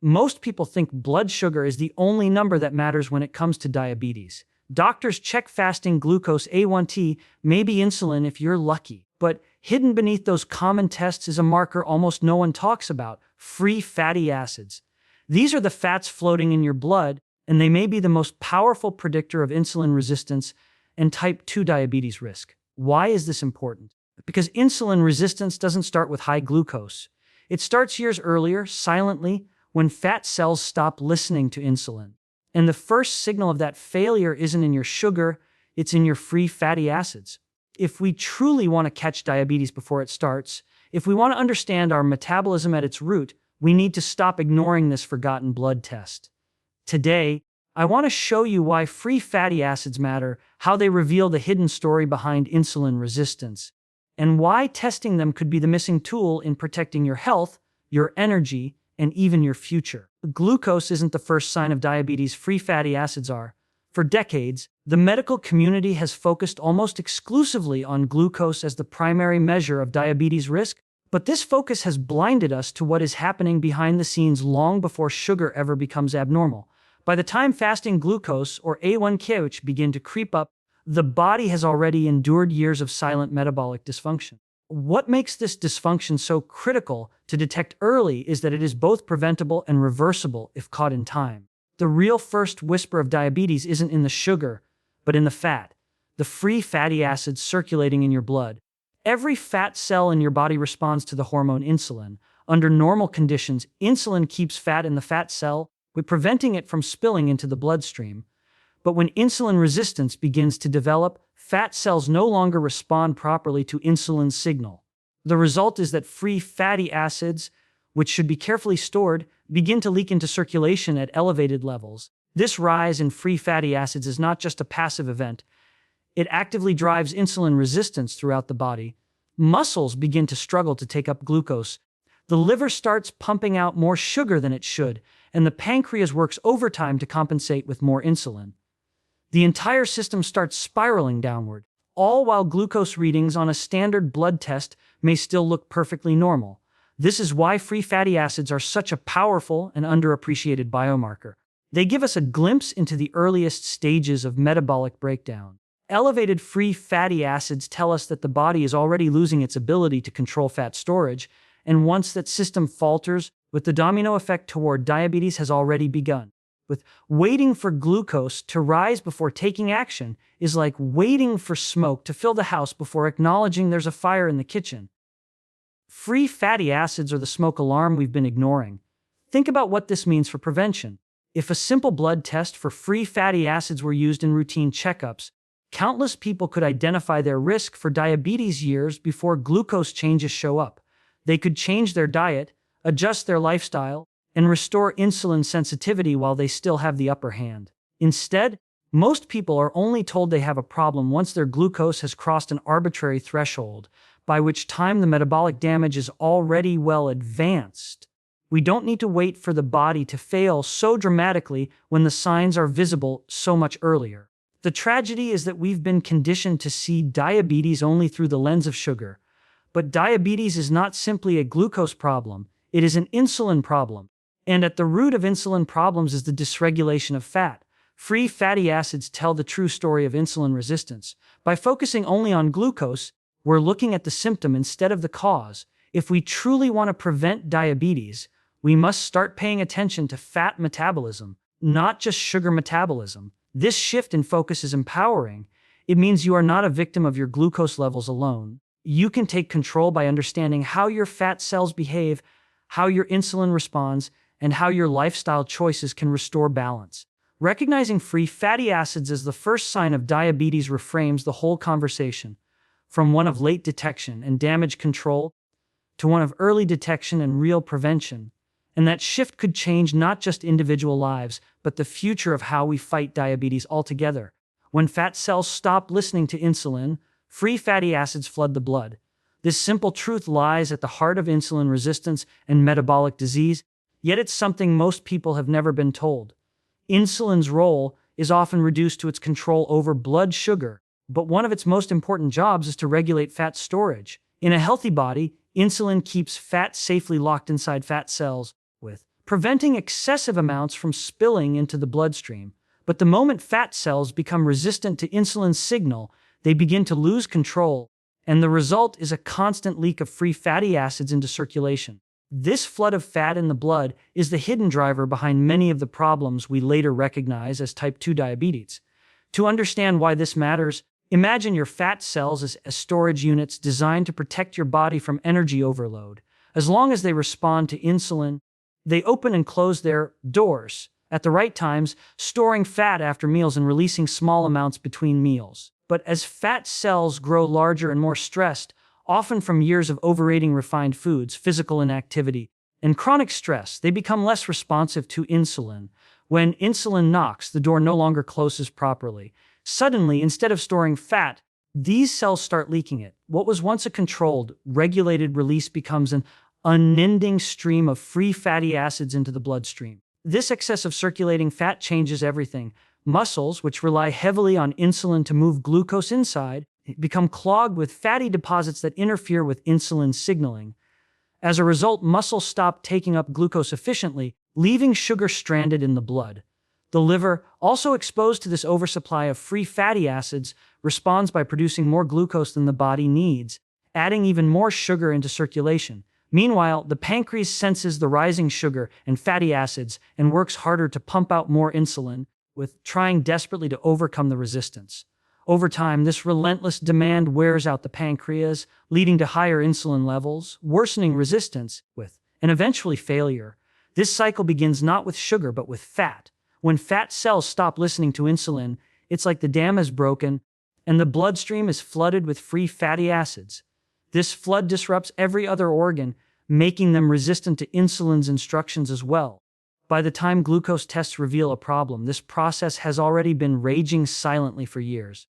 Most people think blood sugar is the only number that matters when it comes to diabetes. Doctors check fasting glucose A1T, maybe insulin if you're lucky. But hidden beneath those common tests is a marker almost no one talks about: free fatty acids. These are the fats floating in your blood, and they may be the most powerful predictor of insulin resistance and type 2 diabetes risk. Why is this important? Because insulin resistance doesn't start with high glucose. It starts years earlier, silently, when fat cells stop listening to insulin. And the first signal of that failure isn't in your sugar, it's in your free fatty acids. If we truly want to catch diabetes before it starts, if we want to understand our metabolism at its root, we need to stop ignoring this forgotten blood test. Today, I want to show you why free fatty acids matter, how they reveal the hidden story behind insulin resistance, and why testing them could be the missing tool in protecting your health, your energy, and even your future. Glucose isn't the first sign of diabetes, free fatty acids are. For decades, the medical community has focused almost exclusively on glucose as the primary measure of diabetes risk, but this focus has blinded us to what is happening behind the scenes long before sugar ever becomes abnormal. By the time fasting glucose, or A1K, begin to creep up, the body has already endured years of silent metabolic dysfunction. What makes this dysfunction so critical to detect early is that it is both preventable and reversible if caught in time. The real first whisper of diabetes isn't in the sugar, but in the fat, the free fatty acids circulating in your blood. Every fat cell in your body responds to the hormone insulin. Under normal conditions, insulin keeps fat in the fat cell, preventing it from spilling into the bloodstream. But when insulin resistance begins to develop, fat cells no longer respond properly to insulin's signal. The result is that free fatty acids, which should be carefully stored, begin to leak into circulation at elevated levels. This rise in free fatty acids is not just a passive event. It actively drives insulin resistance throughout the body. Muscles begin to struggle to take up glucose. The liver starts pumping out more sugar than it should, and the pancreas works overtime to compensate with more insulin. The entire system starts spiraling downward, all while glucose readings on a standard blood test may still look perfectly normal. This is why free fatty acids are such a powerful and underappreciated biomarker. They give us a glimpse into the earliest stages of metabolic breakdown. Elevated free fatty acids tell us that the body is already losing its ability to control fat storage, and once that system falters, with the domino effect toward diabetes has already begun. Waiting for glucose to rise before taking action is like waiting for smoke to fill the house before acknowledging there's a fire in the kitchen. Free fatty acids are the smoke alarm we've been ignoring. Think about what this means for prevention. If a simple blood test for free fatty acids were used in routine checkups, countless people could identify their risk for diabetes years before glucose changes show up. They could change their diet, adjust their lifestyle, and restore insulin sensitivity while they still have the upper hand. Instead, most people are only told they have a problem once their glucose has crossed an arbitrary threshold, by which time the metabolic damage is already well advanced. We don't need to wait for the body to fail so dramatically when the signs are visible so much earlier. The tragedy is that we've been conditioned to see diabetes only through the lens of sugar. But diabetes is not simply a glucose problem, it is an insulin problem. And at the root of insulin problems is the dysregulation of fat. Free fatty acids tell the true story of insulin resistance. By focusing only on glucose, we're looking at the symptom instead of the cause. If we truly want to prevent diabetes, we must start paying attention to fat metabolism, not just sugar metabolism. This shift in focus is empowering. It means you are not a victim of your glucose levels alone. You can take control by understanding how your fat cells behave, how your insulin responds, and how your lifestyle choices can restore balance. Recognizing free fatty acids as the first sign of diabetes reframes the whole conversation, from one of late detection and damage control to one of early detection and real prevention. And that shift could change not just individual lives, but the future of how we fight diabetes altogether. When fat cells stop listening to insulin, free fatty acids flood the blood. This simple truth lies at the heart of insulin resistance and metabolic disease, yet it's something most people have never been told. Insulin's role is often reduced to its control over blood sugar, but one of its most important jobs is to regulate fat storage. In a healthy body, insulin keeps fat safely locked inside fat cells, preventing excessive amounts from spilling into the bloodstream. But the moment fat cells become resistant to insulin's signal, they begin to lose control, and the result is a constant leak of free fatty acids into circulation. This flood of fat in the blood is the hidden driver behind many of the problems we later recognize as type 2 diabetes. To understand why this matters, imagine your fat cells as storage units designed to protect your body from energy overload. As long as they respond to insulin, they open and close their doors at the right times, storing fat after meals and releasing small amounts between meals. But as fat cells grow larger and more stressed, often from years of overeating refined foods, physical inactivity, and chronic stress, they become less responsive to insulin. When insulin knocks, the door no longer closes properly. Suddenly, instead of storing fat, these cells start leaking it. What was once a controlled, regulated release becomes an unending stream of free fatty acids into the bloodstream. This excess of circulating fat changes everything. Muscles, which rely heavily on insulin to move glucose inside, become clogged with fatty deposits that interfere with insulin signaling. As a result, muscles stop taking up glucose efficiently, leaving sugar stranded in the blood. The liver, also exposed to this oversupply of free fatty acids, responds by producing more glucose than the body needs, adding even more sugar into circulation. Meanwhile, the pancreas senses the rising sugar and fatty acids and works harder to pump out more insulin, with trying desperately to overcome the resistance. Over time, this relentless demand wears out the pancreas, leading to higher insulin levels, worsening resistance, and eventually failure. This cycle begins not with sugar but with fat. When fat cells stop listening to insulin, it's like the dam is broken and the bloodstream is flooded with free fatty acids. This flood disrupts every other organ, making them resistant to insulin's instructions as well. By the time glucose tests reveal a problem, this process has already been raging silently for years.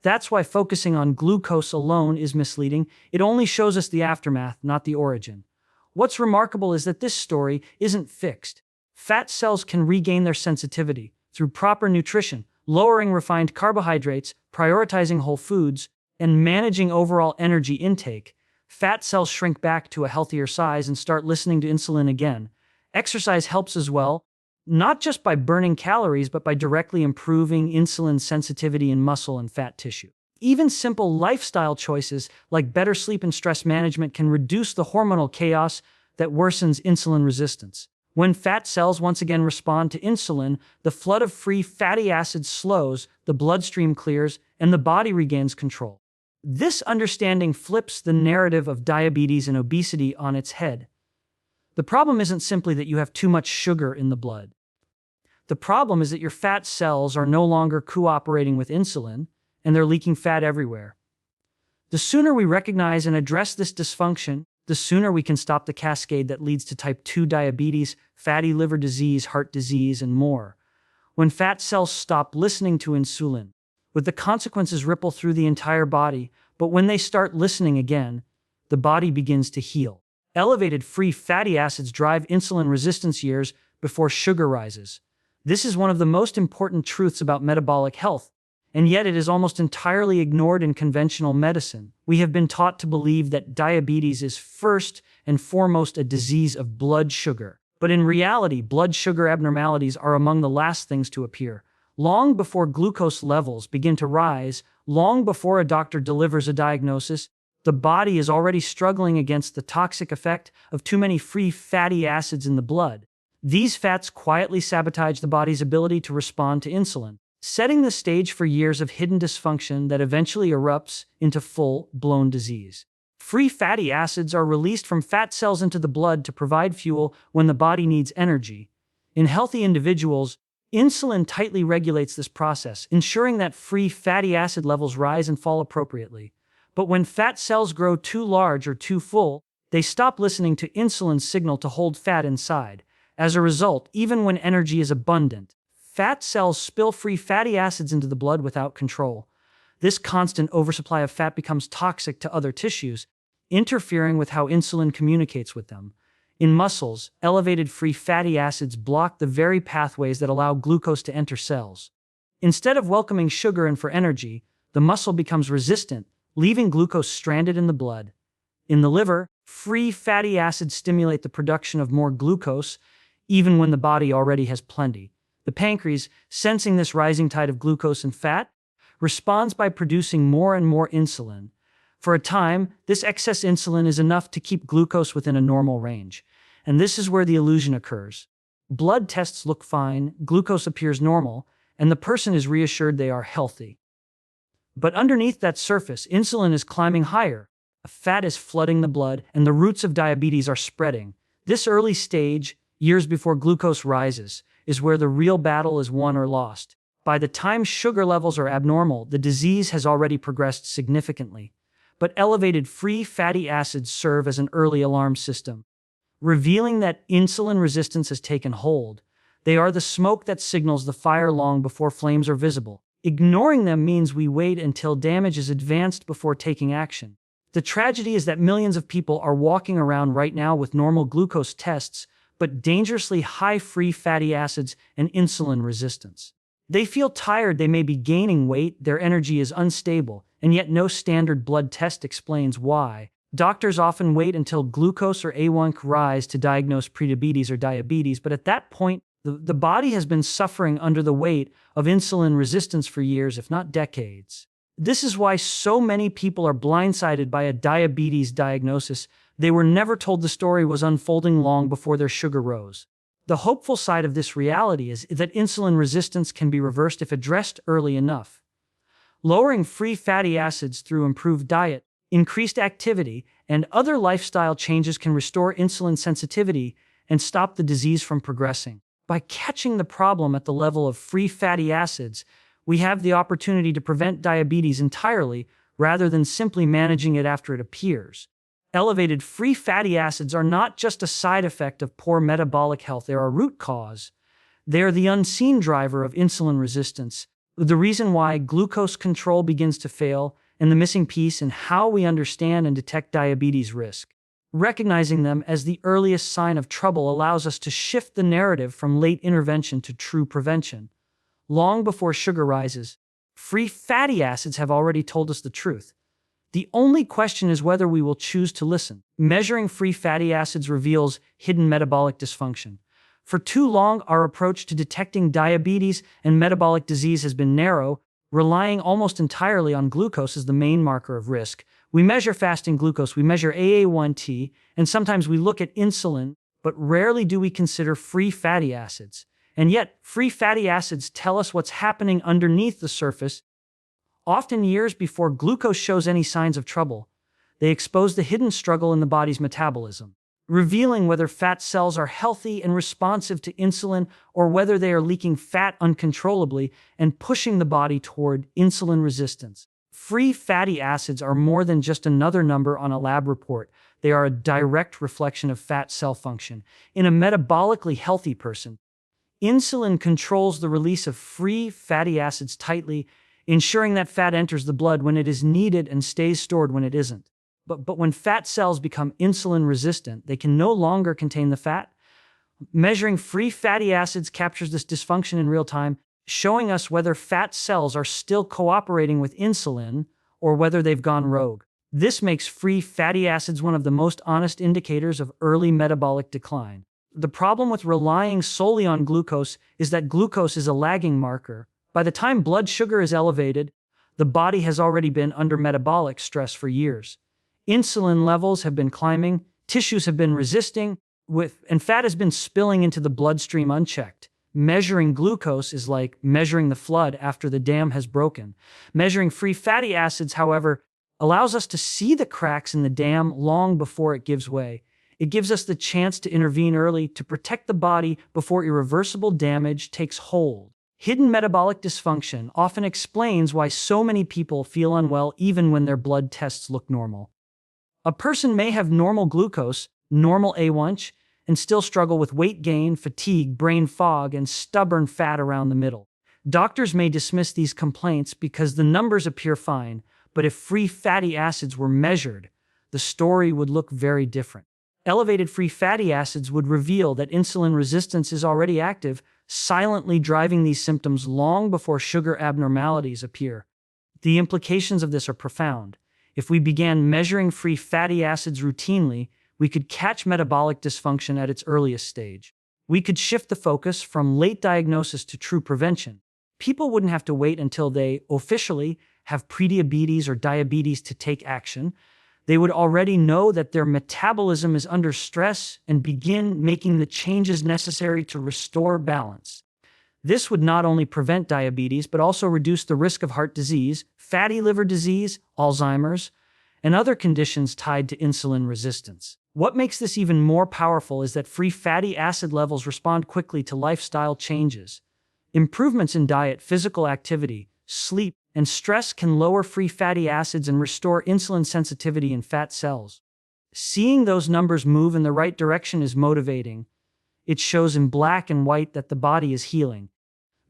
That's why focusing on glucose alone is misleading. It only shows us the aftermath, not the origin. What's remarkable is that this story isn't fixed. Fat cells can regain their sensitivity through proper nutrition, lowering refined carbohydrates, prioritizing whole foods, and managing overall energy intake. Fat cells shrink back to a healthier size and start listening to insulin again. Exercise helps as well, not just by burning calories, but by directly improving insulin sensitivity in muscle and fat tissue. Even simple lifestyle choices like better sleep and stress management can reduce the hormonal chaos that worsens insulin resistance. When fat cells once again respond to insulin, the flood of free fatty acids slows, the bloodstream clears, and the body regains control. This understanding flips the narrative of diabetes and obesity on its head. The problem isn't simply that you have too much sugar in the blood. The problem is that your fat cells are no longer cooperating with insulin, and they're leaking fat everywhere. The sooner we recognize and address this dysfunction, the sooner we can stop the cascade that leads to type 2 diabetes, fatty liver disease, heart disease, and more. When fat cells stop listening to insulin, with the consequences ripple through the entire body, but when they start listening again, the body begins to heal. Elevated free fatty acids drive insulin resistance years before sugar rises. This is one of the most important truths about metabolic health, and yet it is almost entirely ignored in conventional medicine. We have been taught to believe that diabetes is first and foremost a disease of blood sugar. But in reality, blood sugar abnormalities are among the last things to appear. Long before glucose levels begin to rise, long before a doctor delivers a diagnosis, the body is already struggling against the toxic effect of too many free fatty acids in the blood. These fats quietly sabotage the body's ability to respond to insulin, setting the stage for years of hidden dysfunction that eventually erupts into full-blown disease. Free fatty acids are released from fat cells into the blood to provide fuel when the body needs energy. In healthy individuals, insulin tightly regulates this process, ensuring that free fatty acid levels rise and fall appropriately. But when fat cells grow too large or too full, they stop listening to insulin's signal to hold fat inside. As a result, even when energy is abundant, fat cells spill free fatty acids into the blood without control. This constant oversupply of fat becomes toxic to other tissues, interfering with how insulin communicates with them. In muscles, elevated free fatty acids block the very pathways that allow glucose to enter cells. Instead of welcoming sugar in for energy, the muscle becomes resistant, leaving glucose stranded in the blood. In the liver, free fatty acids stimulate the production of more glucose, even when the body already has plenty. The pancreas, sensing this rising tide of glucose and fat, responds by producing more and more insulin. For a time, this excess insulin is enough to keep glucose within a normal range. And this is where the illusion occurs. Blood tests look fine, glucose appears normal, and the person is reassured they are healthy. But underneath that surface, insulin is climbing higher. Fat is flooding the blood, and the roots of diabetes are spreading. This early stage, years before glucose rises, is where the real battle is won or lost. By the time sugar levels are abnormal, the disease has already progressed significantly. But elevated free fatty acids serve as an early alarm system, revealing that insulin resistance has taken hold. They are the smoke that signals the fire long before flames are visible. Ignoring them means we wait until damage is advanced before taking action. The tragedy is that millions of people are walking around right now with normal glucose tests, but dangerously high free fatty acids and insulin resistance. They feel tired, they may be gaining weight, their energy is unstable, and yet no standard blood test explains why. Doctors often wait until glucose or A1C rise to diagnose prediabetes or diabetes, but at that point, the body has been suffering under the weight of insulin resistance for years, if not decades. This is why so many people are blindsided by a diabetes diagnosis. They were never told the story was unfolding long before their sugar rose. The hopeful side of this reality is that insulin resistance can be reversed if addressed early enough. Lowering free fatty acids through improved diet, increased activity, and other lifestyle changes can restore insulin sensitivity and stop the disease from progressing. By catching the problem at the level of free fatty acids, we have the opportunity to prevent diabetes entirely rather than simply managing it after it appears. Elevated free fatty acids are not just a side effect of poor metabolic health, they are a root cause. They are the unseen driver of insulin resistance, the reason why glucose control begins to fail, and the missing piece in how we understand and detect diabetes risk. Recognizing them as the earliest sign of trouble allows us to shift the narrative from late intervention to true prevention. Long before sugar rises, free fatty acids have already told us the truth. The only question is whether we will choose to listen. Measuring free fatty acids reveals hidden metabolic dysfunction. For too long, our approach to detecting diabetes and metabolic disease has been narrow, relying almost entirely on glucose as the main marker of risk. We measure fasting glucose, we measure AA1T, and sometimes we look at insulin, but rarely do we consider free fatty acids. And yet, free fatty acids tell us what's happening underneath the surface. Often years before glucose shows any signs of trouble, they expose the hidden struggle in the body's metabolism, revealing whether fat cells are healthy and responsive to insulin or whether they are leaking fat uncontrollably and pushing the body toward insulin resistance. Free fatty acids are more than just another number on a lab report. They are a direct reflection of fat cell function. In a metabolically healthy person, insulin controls the release of free fatty acids tightly, ensuring that fat enters the blood when it is needed and stays stored when it isn't. But when fat cells become insulin resistant, they can no longer contain the fat. Measuring free fatty acids captures this dysfunction in real time, showing us whether fat cells are still cooperating with insulin or whether they've gone rogue. This makes free fatty acids one of the most honest indicators of early metabolic decline. The problem with relying solely on glucose is that glucose is a lagging marker. By the time blood sugar is elevated, the body has already been under metabolic stress for years. Insulin levels have been climbing, tissues have been resisting, and fat has been spilling into the bloodstream unchecked. Measuring glucose is like measuring the flood after the dam has broken. Measuring free fatty acids, however, allows us to see the cracks in the dam long before it gives way. It gives us the chance to intervene early to protect the body before irreversible damage takes hold. Hidden metabolic dysfunction often explains why so many people feel unwell even when their blood tests look normal. A person may have normal glucose, normal A1C, and still struggle with weight gain, fatigue, brain fog, and stubborn fat around the middle. Doctors may dismiss these complaints because the numbers appear fine, but if free fatty acids were measured, the story would look very different. Elevated free fatty acids would reveal that insulin resistance is already active, silently driving these symptoms long before sugar abnormalities appear. The implications of this are profound. If we began measuring free fatty acids routinely, we could catch metabolic dysfunction at its earliest stage. We could shift the focus from late diagnosis to true prevention. People wouldn't have to wait until they officially have prediabetes or diabetes to take action. They would already know that their metabolism is under stress and begin making the changes necessary to restore balance. This would not only prevent diabetes, but also reduce the risk of heart disease, fatty liver disease, Alzheimer's, and other conditions tied to insulin resistance. What makes this even more powerful is that free fatty acid levels respond quickly to lifestyle changes. Improvements in diet, physical activity, sleep, and stress can lower free fatty acids and restore insulin sensitivity in fat cells. Seeing those numbers move in the right direction is motivating. It shows in black and white that the body is healing.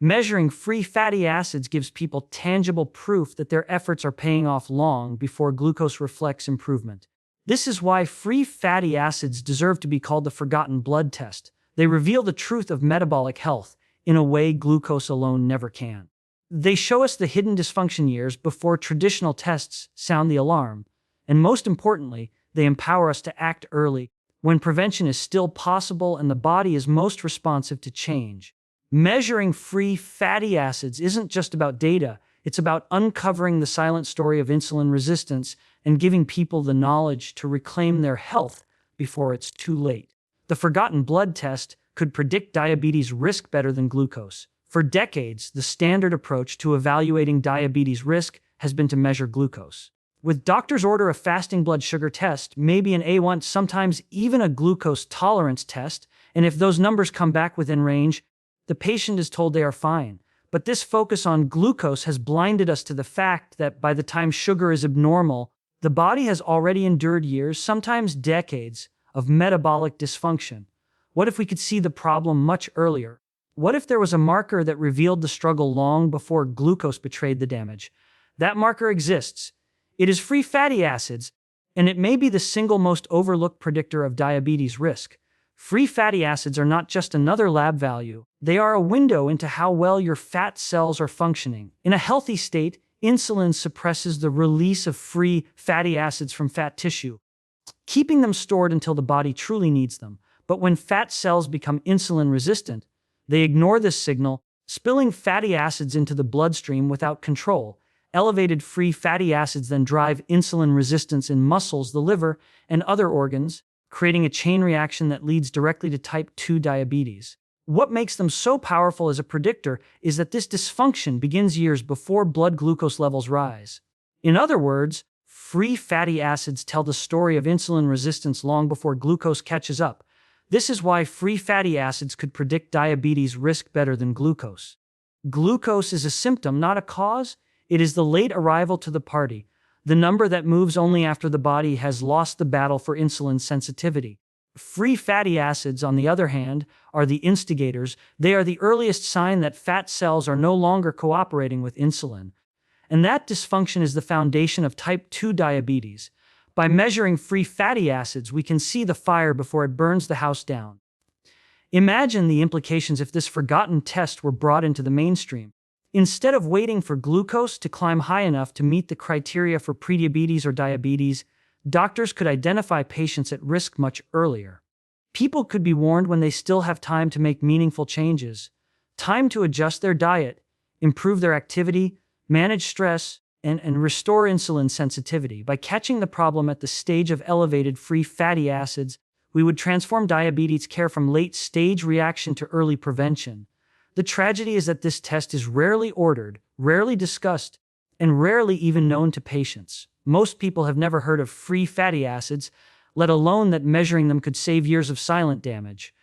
Measuring free fatty acids gives people tangible proof that their efforts are paying off long before glucose reflects improvement. This is why free fatty acids deserve to be called the forgotten blood test. They reveal the truth of metabolic health in a way glucose alone never can. They show us the hidden dysfunction years before traditional tests sound the alarm. And most importantly, they empower us to act early when prevention is still possible and the body is most responsive to change. Measuring free fatty acids isn't just about data, it's about uncovering the silent story of insulin resistance and giving people the knowledge to reclaim their health before it's too late. The forgotten blood test could predict diabetes risk better than glucose. For decades, the standard approach to evaluating diabetes risk has been to measure glucose. With doctors order a fasting blood sugar test, maybe an A1, sometimes even a glucose tolerance test, and if those numbers come back within range, the patient is told they are fine. But this focus on glucose has blinded us to the fact that by the time sugar is abnormal, the body has already endured years, sometimes decades, of metabolic dysfunction. What if we could see the problem much earlier? What if there was a marker that revealed the struggle long before glucose betrayed the damage? That marker exists. It is free fatty acids, and it may be the single most overlooked predictor of diabetes risk. Free fatty acids are not just another lab value. They are a window into how well your fat cells are functioning. In a healthy state, insulin suppresses the release of free fatty acids from fat tissue, keeping them stored until the body truly needs them. But when fat cells become insulin resistant, they ignore this signal, spilling fatty acids into the bloodstream without control. Elevated free fatty acids then drive insulin resistance in muscles, the liver, and other organs, creating a chain reaction that leads directly to type 2 diabetes. What makes them so powerful as a predictor is that this dysfunction begins years before blood glucose levels rise. In other words, free fatty acids tell the story of insulin resistance long before glucose catches up. This is why free fatty acids could predict diabetes risk better than glucose. Glucose is a symptom, not a cause. It is the late arrival to the party, the number that moves only after the body has lost the battle for insulin sensitivity. Free fatty acids, on the other hand, are the instigators. They are the earliest sign that fat cells are no longer cooperating with insulin. And that dysfunction is the foundation of type 2 diabetes. By measuring free fatty acids, we can see the fire before it burns the house down. Imagine the implications if this forgotten test were brought into the mainstream. Instead of waiting for glucose to climb high enough to meet the criteria for prediabetes or diabetes, doctors could identify patients at risk much earlier. People could be warned when they still have time to make meaningful changes, time to adjust their diet, improve their activity, manage stress, and restore insulin sensitivity. By catching the problem at the stage of elevated free fatty acids, we would transform diabetes care from late-stage reaction to early prevention. The tragedy is that this test is rarely ordered, rarely discussed, and rarely even known to patients. Most people have never heard of free fatty acids, let alone that measuring them could save years of silent damage.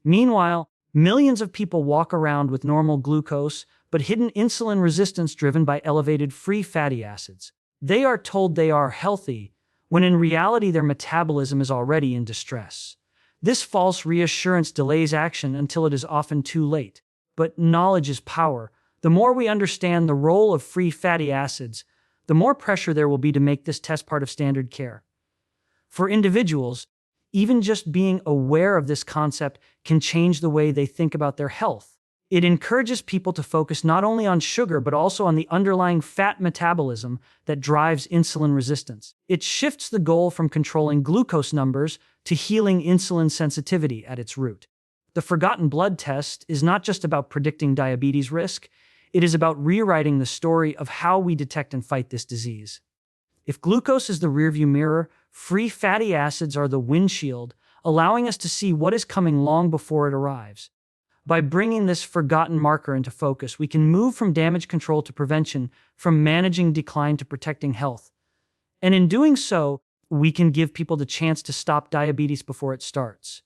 Meanwhile, millions of people walk around with normal glucose, but hidden insulin resistance driven by elevated free fatty acids. They are told they are healthy, when in reality their metabolism is already in distress. This false reassurance delays action until it is often too late. But knowledge is power. The more we understand the role of free fatty acids, the more pressure there will be to make this test part of standard care. For individuals, even just being aware of this concept can change the way they think about their health. It encourages people to focus not only on sugar but also on the underlying fat metabolism that drives insulin resistance. It shifts the goal from controlling glucose numbers to healing insulin sensitivity at its root. The forgotten blood test is not just about predicting diabetes risk, it is about rewriting the story of how we detect and fight this disease. If glucose is the rearview mirror, free fatty acids are the windshield, allowing us to see what is coming long before it arrives. By bringing this forgotten marker into focus, we can move from damage control to prevention, from managing decline to protecting health. And in doing so, we can give people the chance to stop diabetes before it starts.